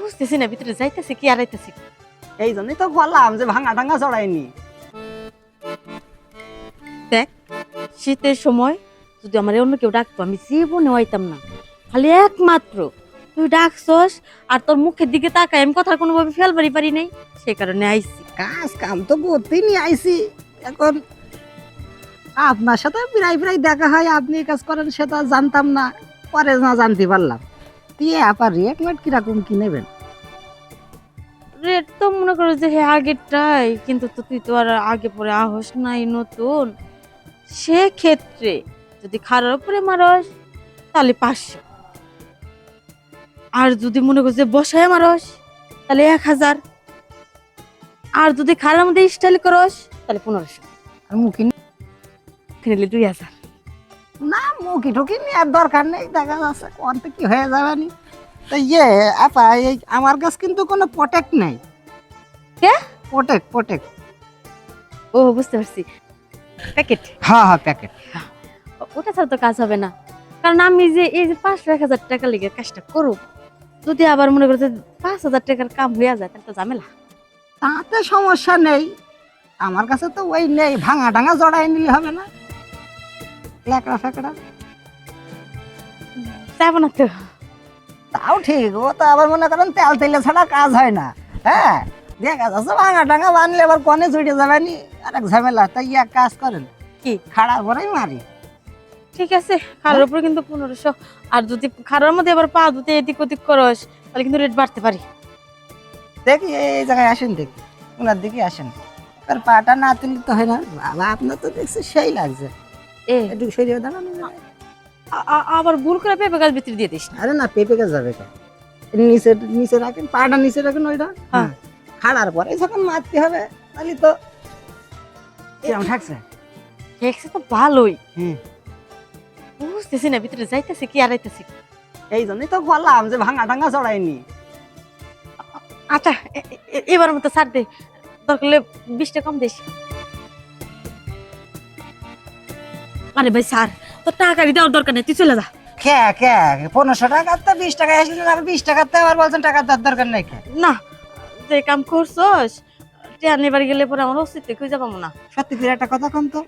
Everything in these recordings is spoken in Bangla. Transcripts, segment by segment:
বুঝতেছি না ভিতরে যাইতেছে কি আর আইতেছে কি। এই জন্যই তো বললাম যে ভাঙা টাঙ্গা চড়াইনি। দেখ শীতের সময় যদি আমার অন্য কেউ ডাকতো আমি জীবনে হইতাম না, খালি একমাত্র তুই ডাকছস আর তোর মুখের দিকে তাকাই আমি কথা কোনোভাবে ফেলবারই পারি নাই, সে কারণে আইছি। কাজ কাম তো করতেই নিয়ে আইছি। এখন আপনার সাথে প্রায় প্রায় দেখা হয়, আপনি এই কাজ করেন সেটা জানতাম না, পরে না জানতে পারলাম। দিয়ে আবার রেট মেট কিরকম কি নেবেন? রেট তো মনে করো যে হ্যাঁ আগেরটাই, কিন্তু তো তুই তো আর আগে পরে আহস নাই নতুন, সেক্ষেত্রে যদি খারার উপরে মারস তাহলে 500, আর যদি মনে করো যে বসায় মারস তাহলে 1000, আর যদি খারার মধ্যে স্টাইল করস তাহলে 1500, আর মুখি নিলে 2000। না, মুখি টুকি নেওয়ার দরকার নেই, দেখা যাচ্ছে কোনটা কি হয়ে যাবে নি। তো ইয়ে আপা, এই আমার কাছে কিন্তু কোনো প্রোটেক্ট নেই। কে? প্রোটেক্ট। ও বুঝতে পারছি, প্যাকেট। হ্যাঁ হ্যাঁ, প্যাকেট। ওটা ছাড়া তো কাজ হবে না, কারণ আমি যে এই যে 500-1000 টাকা লেগে কাজটা করব, যদি আবার মনে করো যে 5000 টাকার কাম হয়ে যায় তাহলে তো ঝামেলা। তাতে সমস্যা নেই, আমার কাছে তো ওই নেই, ভাঙা টাঙা জড়াই নিলে হবে না, ল্যাকড়া ফ্যাকড়া। যাবো না তো। তাও ঠিক, ও তো আবার মনে করেন তেল তেলে ছাড়া কাজ হয় না। হ্যাঁ, দেখা যাচ্ছে ভাঙা টাঙা বানলে আবার কনে ছুটে যাবে নি, আরেক ঝামেলা। তাই এক কাজ করেন, কি? খাড়ার পরেই মারি। ঠিক আছে, খারার উপরে কিন্তু 1500, আর যদি খারার মধ্যে আবার পা দুতে এদিক ওদিক করস তাহলে কিন্তু রেট বাড়তে পারি। দেখি এই জায়গায় আসেন, দেখি ওনার দিকে আসেন। আর পাটা না তুলি তো হয় না। বাবা, আপনার তো দেখছি সেই লাগছে, এ একটু সরিয়ে দাঁড়ান। আবার ভুল করে পেঁপে গাছ ভিতরে দিয়ে দিস না। আরে না, পেঁপে গাছ যাবে কেন? নিচে নিচে রাখেন, পাটা নিচে রাখেন ওইটা। হ্যাঁ। খাড়ার পরে যখন মারতে হবে তাহলে তো কেমন থাকছে। দেখছি তো ভালোই, হুম, বুঝতেছি না ভিতরে যাইতেছে কি আর আইতেছে কি। এই জন্যই তো বললাম যে ভাঙা টাঙ্গা চড়াইনি। আচ্ছা এবার মতো ছাড় দে, দরকার হলে 20 টাকা কম দিস। আরে ভাই স্যার, তোর টাকা দেওয়ার দরকার নেই, তুই চলে যা। খে খে 1500 টাকার তো 20 টাকা আসলেন, আবার 20 টাকার তো আবার বলছেন টাকার দরকার নেই। খে না, যে কাম করছস টিয়া নেবার গেলে পরে আমার অস্তিত্ব খুঁজে পাবো না। সত্যি করে একটা কথা কন তো,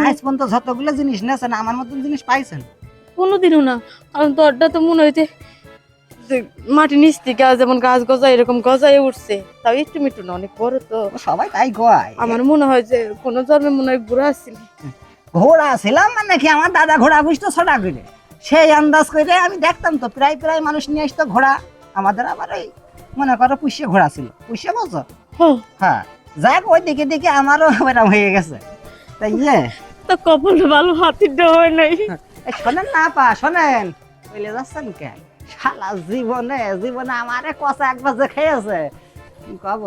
আজ পর্যন্ত যতগুলো জিনিস নেছেন আমার মতন জিনিস পাইছেন? কোনোদিনও না, কারণ তোরটা তো মনে হইতে যে মাটি নিচ থেকে যেমন গাছ গজায় এরকম গজায় উঠছে, তাও একটু মিটু না, অনেক বড় তো। ও সবাই তাই কয়। আমার মনে হয় যে কোনো জন্মে মনে হয় বুড়া আসছিল। ঘোড়া ছিলাম মানে কি, আমার দাদা ঘোড়া বুঝতো ছোটা করে, সেই আন্দাজ করে আমি দেখতাম তো প্রায় প্রায় মানুষ নিয়ে আসতো ঘোড়া। আমাদের আবার এই মনে করো পুষ্যে ঘোড়া ছিল, পুষ্যে বলছো। হ্যাঁ, হ্যাঁ, যাক ওই দিকে দিকে আমারও এরকম হয়ে গেছে। তাই ইয়ে তো কপাল ভালো, হাতির হয় নাই। এই শোনেন না পা, শোনেন, বলে যাচ্ছেন কে? শালা জীবনে জীবনে আমারে কষা একবার যে খেয়েছে, কি কব।